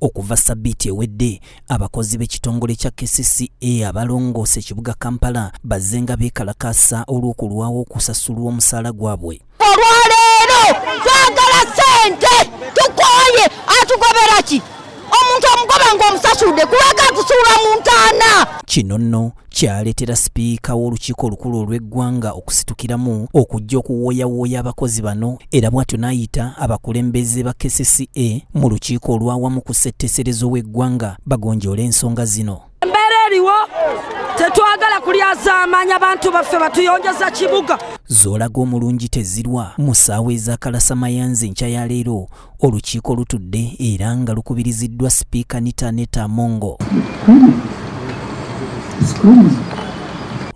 okuva sabbiiti ewedde abakozi b'ekitongole kya Kcca abalongoose ekibuga Kampala bazzenga beekalakaasa olw'okulwawo okusasulwa omusaala gwabwe. Olwaleero twagala ssente tukooye atugobera ki omuntu omugoba ng'omusasudde kuleka tusula mu ntaana. Kino nno kyaleetera sipiika w'olukiiko olukulu olw'eggwanga okusitukiramu okujja okuwooyawooya abakozi bano era bw'atyo n'ayita abakulembeze ba Kcca mu lukiiko olwawamu ku ssetteeserezo w'eggwanga bagonjoola ensonga zino. Embeera eriwo tetwagala kulyazaamanya abantu baffe batuyonjeza kibuga. Zoolaga omulungi tezirwa mu ssaawa ez'akalasamayanzi enkya ya leero olukiiko lutudde era nga lukubiriziddwa sipiika Nita Mongo.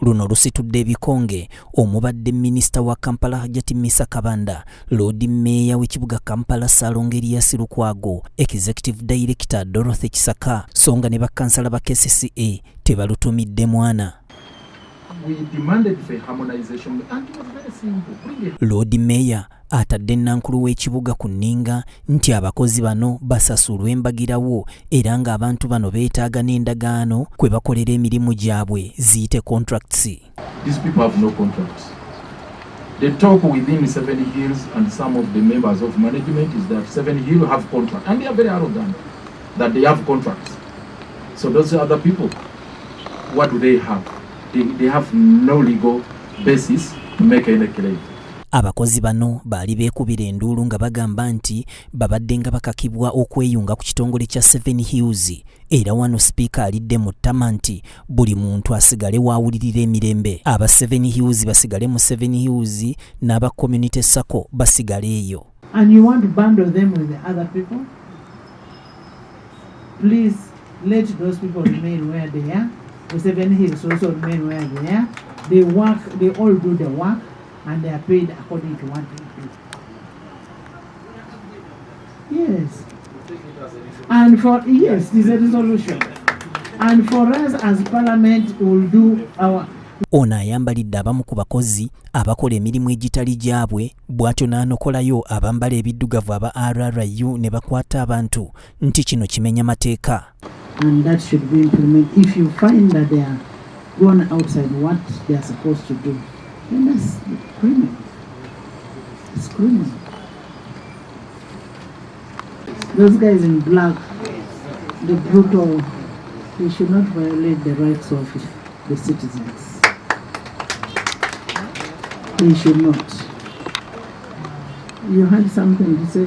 Luno lusitudde ebikonge omubadde minisita wa Kampala Hajati Misa Kabanda, Lord Mayor w'ekibuga Kampala Salongerias Lukwago, Executive Director Dorothy Kcca, songa ne bakansala ba Kcca tebalutumidde mwana. We demanded for harmonization and it was very simple. Lord Mayor atadde nankulu w'ekibuga ku nninga nti abakozi bano basasulwa embagirawo era ng'abantu bano beetaaga n'endagaano kwe bakolera emirimu gyabwe ziyite contracts. These people have no contracts. The talk within Seven Hills and some of the members of management is that Seven Hills have contracts and they are very arrogant that they have contracts. So those other people, what do they have? They have no legal basis to make any claim. Abakozi bano baali beekubira enduulu nga bagamba nti babadde nga bakakibwa okweyunga ku kitongole kya Seven Hills era wano sipiika alidde mu ttama nti buli muntu asigale waawulirira emirembe. Aba Seven Hills basigale mu Seven Hills n'aba Community Sacco basigale eyo. And you want to bundle them with the other people? Please let those people remain where they are. The Seven Hills also remain where they are. They work, they all do the work, and they are paid according to what they do. Yes. And for, yes, this is a resolution. And for us as Parliament, we will do our... Ono ayambalidde abamu ku bakozi abakola emirimu egitali gyabwe bw'atyo n'anokolayo abambala ebiddugavu aba RRU ne bakwata abantu nti kino kimenya mateeka. And that should be implemented. If you find that they are gone outside what they are supposed to do, then that's criminal. It's criminal. Those guys in black, the brutal, they should not violate the rights of the citizens. They should not. You had something to say?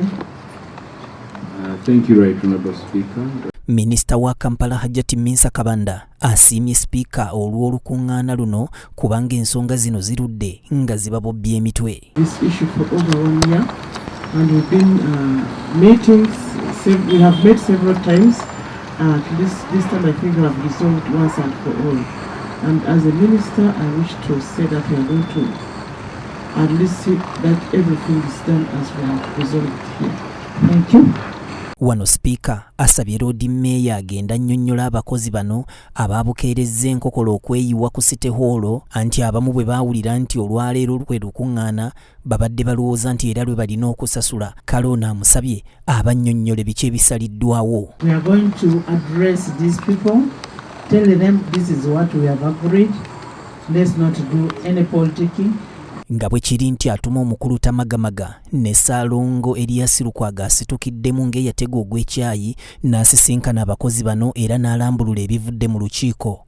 Thank you, Right Honourable Speaker. Minisita wa Kampala Hajati Misa Kabanda asiimye sipiika olw'olukuŋŋaana luno kubanga ensonga zino zirudde nga zibabobbye emitwe. This issue for over 1 year and we've been meetings, we have met several times. This time I think we have resolved once and for all. And as a minister I wish to say that we are going to at least see that everything is done as we have resolved here. Thank you. Wano sipiika asabye Lord Mayor agenda nnyonnyola abakozi bano abaabukeerezza enkokola okweyiwa ku City Hall anti abamu bwe baawulira nti olwaleero lwe lukuŋŋaana babadde balowooza nti era lwe balina okusasula. Kale ono amusabye abannyonnyole biki ebisaliddwawo. We are going to address these people, tell them this is what we have agreed. Let's not do any politicking. Nga bwe kiri nti atuma omukulu Tamagamaga ne Ssalongo Erias Lukwago asitukiddemu ng'eyatega ogw'ekyayi n'asisinkana abakozi bano era n'alambulula ebivudde mu lukiiko.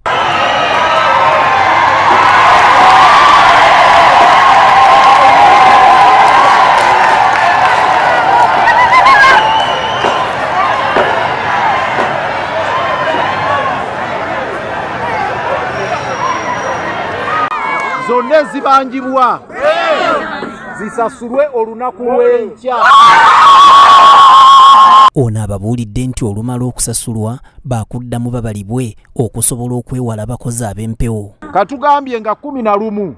Zonna zibangibwa zisasulwe olunaku lw'enkya. Ono ababuulidde nti olumala okusasulwa baakuddamu babalibwe okusobola okwewala abakozi ab'empewo. Katugambye nga 11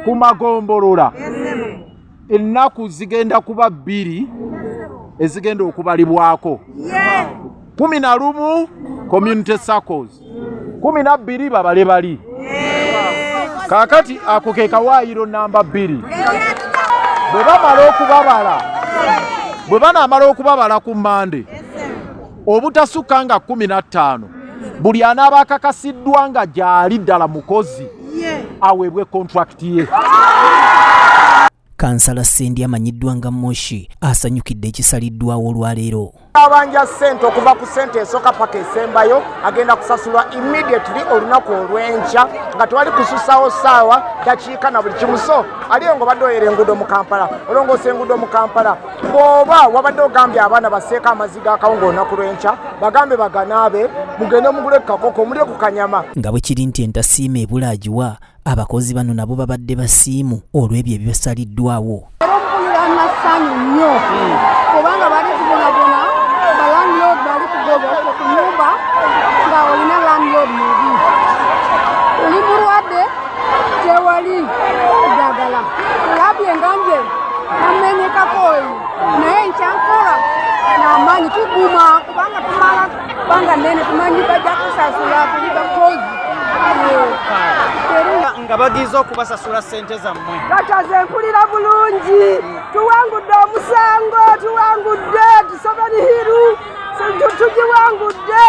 ku magombolola ennaku zigenda kuba 2 ezigenda okubalibwako. 11 community circles, 12 babale bali. Kakati ako ke kawaayiro namba 2. Bwe banaamala okubabala ku Mande obutasukka nga 15 buli anaaba akakasiddwa nga gyali ddala mukozi aweebwe contract ye. Kansala Sendi amanyiddwa nga Moshi asanyukidde ekisaliddwawo olwaleero. Abanja ssente okuva ku ssente esooka paka esembayo agenda kusasulwa immediately olunaku olw'enkya nga tewali kususaawo ssaawa dakiika na buli kimu. So aliyo ng'obadde oyera enguudo mu Kampala olongoosa enguudo mu Kampala bw'oba wabadde ogambye abaana baseeko amazzi g'akawunga olunaku lw'enkya bagambe baganaabe mugende mugule kakoko mulye ku kanyama. Nga bwe kiri nti entasiima ebulaagiwa abakozi bano nabo babadde basiimu olw'ebyo ebibasaliddwawo. Amasanyu nnyo kubanga bali kubonabona balandlord bali kugoba ku nyumba nga olina landlord mubi oli mulwadde tewali ddagala olabye ngambye amenyekako oyo naye nkyankola n'amaanyi tuguma kubanga tumala kubanga nene tumanyi bajja kusasula tuli bakozi nga bagize okubasasula ssente zammwe. Kataze mpulira bulungi tuwangudde omusango tuwangudde tusobeni hiru tugiwangudde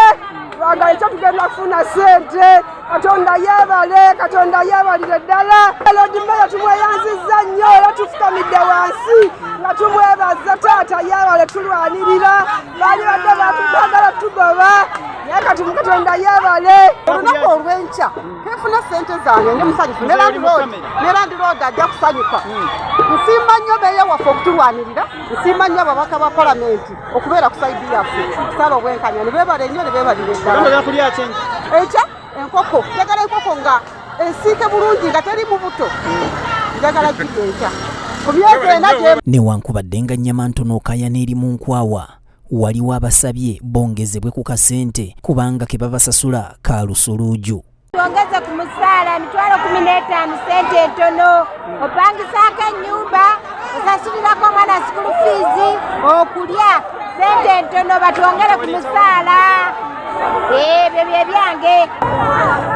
twagala ekyo tugenda kufuna ssente. Katonda yeebalire ddala. Lodi Meya tumweyanzizza nnyo era tufukamidde wansi nga tumwebaza taata yeebale tulwanirira baali badde batugagala tugoba naye kati Katonda yeebale. Olunaku olw'enkya kefuna ssente zange ndi musanyufu ne landlord ajja kusanyuka. Nsiima nnyo beeya waffe okutulwanirira, nsiima nnyo ababaka ba palamenti okubeera ku saidi yaffe kusaba obwenkanya ne beebale nnyo ne beebalire ddala. Ekya enkoko njagala enkoko nga ensiike bulungi nga teri mu buto njagala gidde enkya ku myezi ena gye. Newankubadde nga nnyama ntono okaya n'eri mu nkwawa waliwo abasabye bongezebwe ku kasente kubanga ke babasasula ka lusuluuju. Tuongeze ku musaala emitwalo 15 sente entono opangisaako ennyumba osasulirako omwana school fees okulya sente entono batwongere ku musaala. Ebyo bye byange.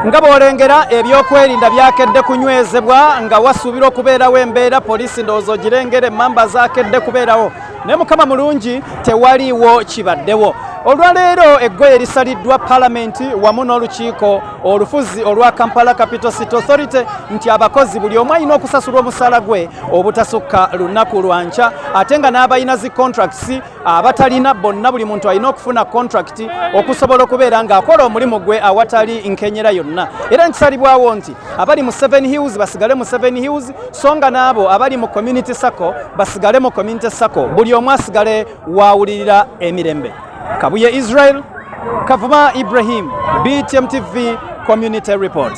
Nga bw'olengera ebyokwerinda byakedde kunywezebwa nga wasuubirwa okubeerawo embeera poliisi ndowooza ogirengere emmamba zaakedde kubeerawo naye mukama mulungi tewaliiwo kibaddewo. Olwaleero eggoye lisaliddwa palamenti wamu n'olukiiko olufuzi olwa Kampala Capital City Authority nti abakozi buli omu alina okusasulwa omusaala gwe obutasukka lunaku lwa nkya ate nga n'abalina zi contracts abatalina bonna buli muntu alina okufuna contract okusobola okubeera ng'akola omulimu gwe awatali nkenyera yonna. Era nkisalibwawo nti abali mu 7 Hills basigale mu 7 Hills so nga n'abo abali mu community sacco basigale mu community sacco buli omu asigale waawulirira emirembe. Kabuye Israel, Kavuma Ibrahim, BTM TV Community Report.